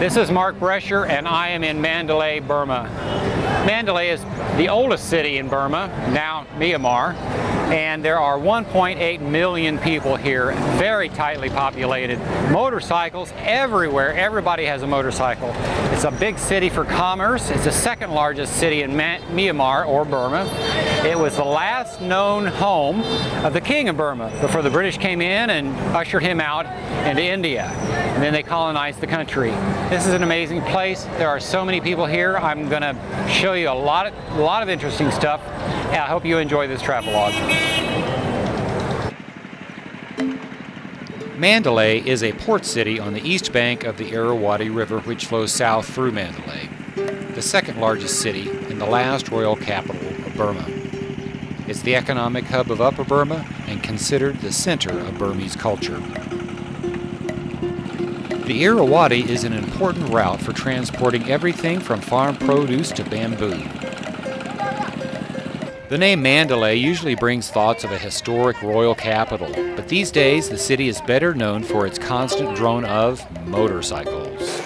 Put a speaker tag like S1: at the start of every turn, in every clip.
S1: This is Mark Bresher, and I am in Mandalay, Burma. Mandalay is the oldest city in Burma, now Myanmar, and there are 1.8 million people here, very tightly populated. Motorcycles everywhere, everybody has a motorcycle. It's a big city for commerce. It's the second largest city in Myanmar, or Burma. It was the last known home of the King of Burma before the British came in and ushered him out into India. And then they colonized the country. This is an amazing place. There are so many people here. I'm going to show you a lot of interesting stuff. I hope you enjoy this travelogue. Mandalay is a port city on the east bank of the Irrawaddy River, which flows south through Mandalay, the second largest city and the last royal capital of Burma. It's the economic hub of Upper Burma and considered the center of Burmese culture. The Irrawaddy is an important route for transporting everything from farm produce to bamboo. The name Mandalay usually brings thoughts of a historic royal capital, but these days the city is better known for its constant drone of motorcycles.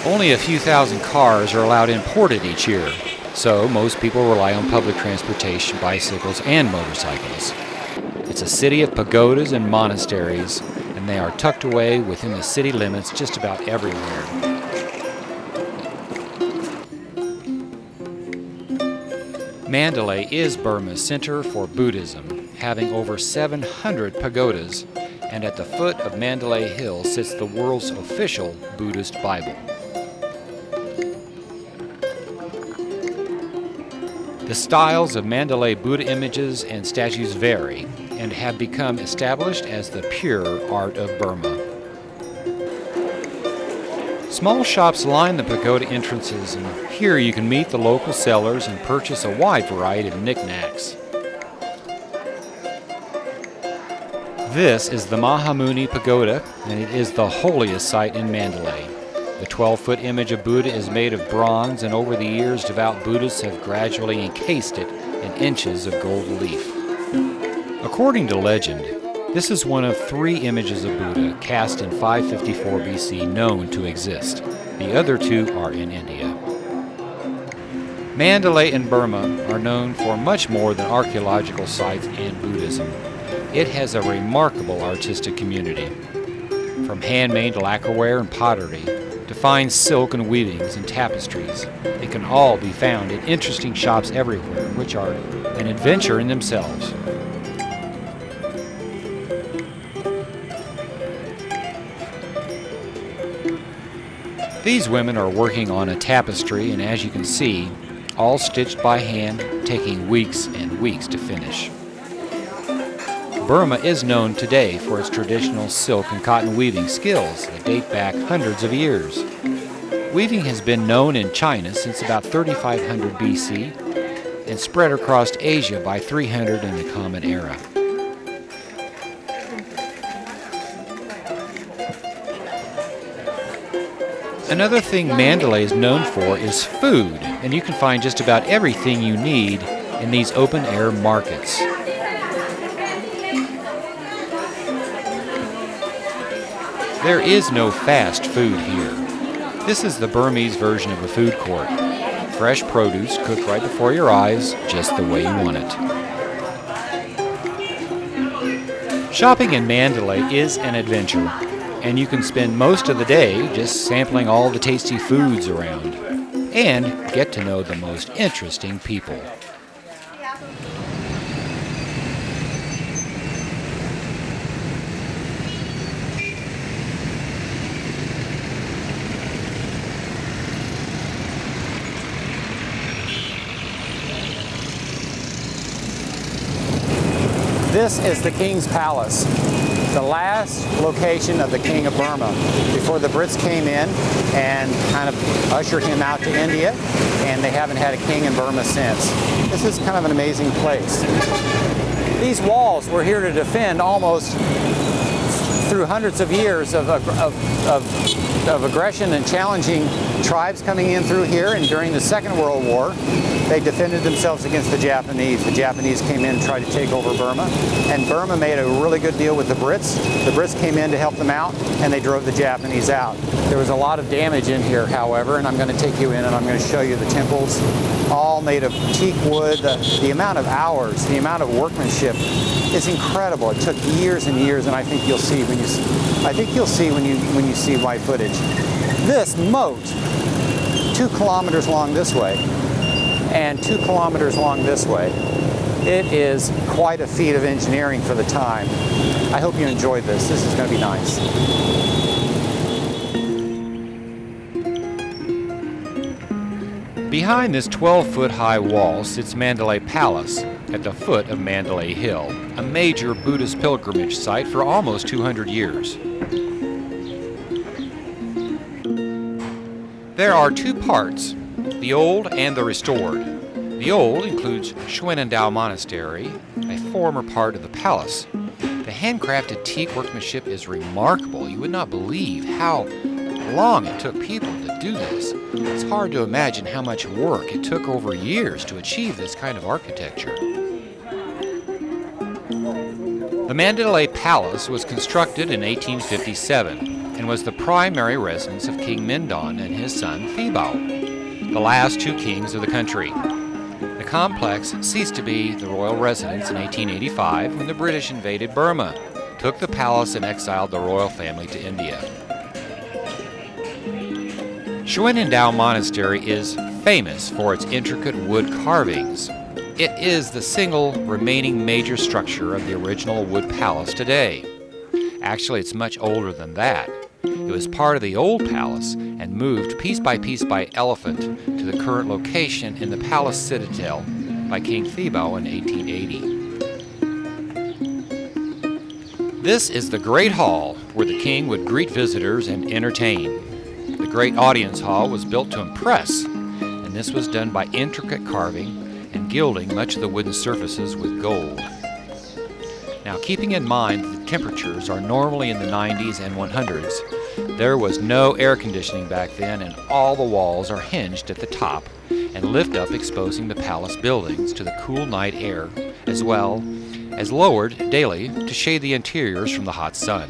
S1: Only a few thousand cars are allowed imported each year, so most people rely on public transportation, bicycles, and motorcycles. It's a city of pagodas and monasteries, and they are tucked away within the city limits just about everywhere. Mandalay is Burma's center for Buddhism, having over 700 pagodas, and at the foot of Mandalay Hill sits the world's official Buddhist Bible. The styles of Mandalay Buddha images and statues vary and have become established as the pure art of Burma. Small shops line the pagoda entrances, and here you can meet the local sellers and purchase a wide variety of knickknacks. This is the Mahamuni Pagoda, and it is the holiest site in Mandalay. The 12-foot image of Buddha is made of bronze, and over the years, devout Buddhists have gradually encased it in inches of gold leaf. According to legend, this is one of 3 images of Buddha cast in 554 BC known to exist. The other 2 are in India. Mandalay and Burma are known for much more than archaeological sites and Buddhism. It has a remarkable artistic community. From handmade lacquerware and pottery, to fine silk and weavings and tapestries, they can all be found in interesting shops everywhere, which are an adventure in themselves. These women are working on a tapestry, and as you can see, all stitched by hand, taking weeks and weeks to finish. Burma is known today for its traditional silk and cotton weaving skills that date back hundreds of years. Weaving has been known in China since about 3500 BC and spread across Asia by 300 in the Common Era. Another thing Mandalay is known for is food, and you can find just about everything you need in these open-air markets. There is no fast food here. This is the Burmese version of a food court. Fresh produce cooked right before your eyes, just the way you want it. Shopping in Mandalay is an adventure, and you can spend most of the day just sampling all the tasty foods around and get to know the most interesting people. This is the King's Palace, the last location of the King of Burma before the Brits came in and kind of ushered him out to India, and they haven't had a king in Burma since. This is kind of an amazing place. These walls were here to defend almost through hundreds of years of aggression and challenging
S2: tribes coming in through here, and during the Second World War, they defended themselves against the Japanese. The Japanese came in and tried to take over Burma, and Burma made a really good deal with the Brits. The Brits came in to help them out, and they drove the Japanese out. There was a lot of damage in here, however, and I'm going to take you in and I'm going to show you the temples, all made of teak wood. The amount of hours, the amount of workmanship is incredible. It took years and years, and I think you'll see when you see my footage. This moat, 2 kilometers long this way, and 2 kilometers long this way. It is quite a feat of engineering for the time. I hope you enjoyed this. This is going to be nice.
S1: Behind this 12-foot high wall sits Mandalay Palace at the foot of Mandalay Hill, a major Buddhist pilgrimage site for almost 200 years. There are 2 parts, the old and the restored. The old includes Xuanandao Monastery, a former part of the palace. The handcrafted teak workmanship is remarkable. You would not believe how long it took people to do this. It's hard to imagine how much work it took over years to achieve this kind of architecture. The Mandalay Palace was constructed in 1857 and was the primary residence of King Mindon and his son Phibao, the last 2 kings of the country. The complex ceased to be the royal residence in 1885 when the British invaded Burma, took the palace and exiled the royal family to India. Xuanandao Monastery is famous for its intricate wood carvings. It is the single remaining major structure of the original wood palace today. Actually, it's much older than that. It was part of the old palace and moved piece by elephant to the current location in the palace citadel by King Phibao in 1880. This is the Great Hall where the king would greet visitors and entertain. The Great Audience Hall was built to impress, and this was done by intricate carving and gilding much of the wooden surfaces with gold. Now, keeping in mind that the temperatures are normally in the 90s and 100s, there was no air conditioning back then, and all the walls are hinged at the top and lift up, exposing the palace buildings to the cool night air, as well as lowered daily to shade the interiors from the hot sun.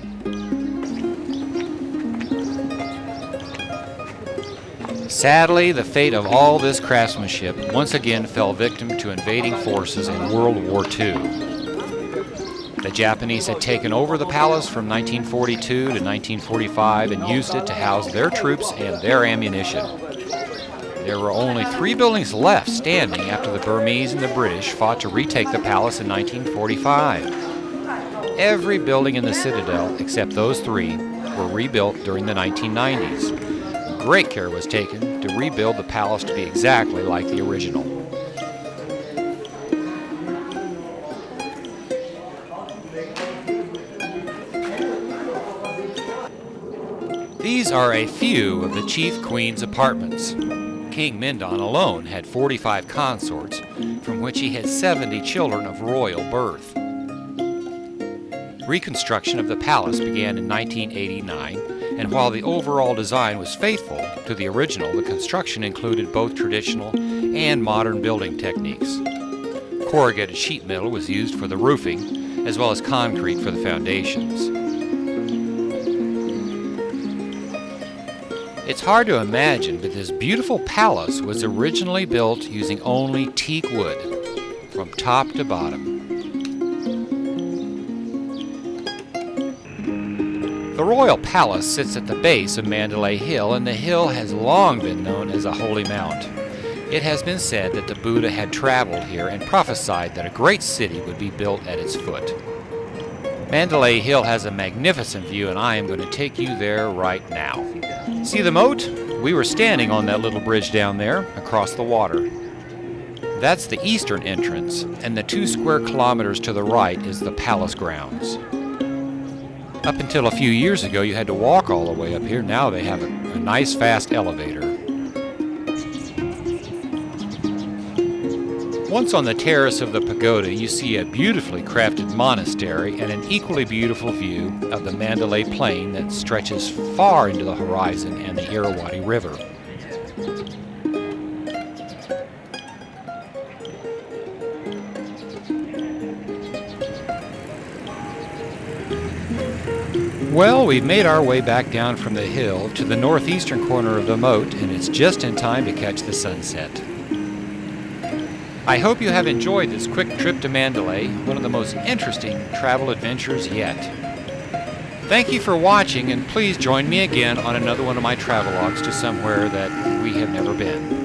S1: Sadly, the fate of all this craftsmanship once again fell victim to invading forces in World War II. The Japanese had taken over the palace from 1942 to 1945 and used it to house their troops and their ammunition. There were only 3 buildings left standing after the Burmese and the British fought to retake the palace in 1945. Every building in the citadel, except those 3, were rebuilt during the 1990s. Great care was taken to rebuild the palace to be exactly like the original. These are a few of the chief queen's apartments. King Mindon alone had 45 consorts, from which he had 70 children of royal birth. Reconstruction of the palace began in 1989, and while the overall design was faithful to the original, the construction included both traditional and modern building techniques. Corrugated sheet metal was used for the roofing, as well as concrete for the foundations. It's hard to imagine, but this beautiful palace was originally built using only teak wood, from top to bottom. The royal palace sits at the base of Mandalay Hill, and the hill has long been known as a holy mount. It has been said that the Buddha had traveled here and prophesied that a great city would be built at its foot. Mandalay Hill has a magnificent view, and I am going to take you there right now. See the moat? We were standing on that little bridge down there across the water. That's the eastern entrance, and the 2 square kilometers to the right is the palace grounds. Up until a few years ago, you had to walk all the way up here. Now they have a nice, fast elevator. Once on the terrace of the pagoda, you see a beautifully crafted monastery and an equally beautiful view of the Mandalay Plain that stretches far into the horizon and the Irrawaddy River. Well, we've made our way back down from the hill to the northeastern corner of the moat, and it's just in time to catch the sunset. I hope you have enjoyed this quick trip to Mandalay, one of the most interesting travel adventures yet. Thank you for watching, and please join me again on another one of my travelogues to somewhere that we have never been.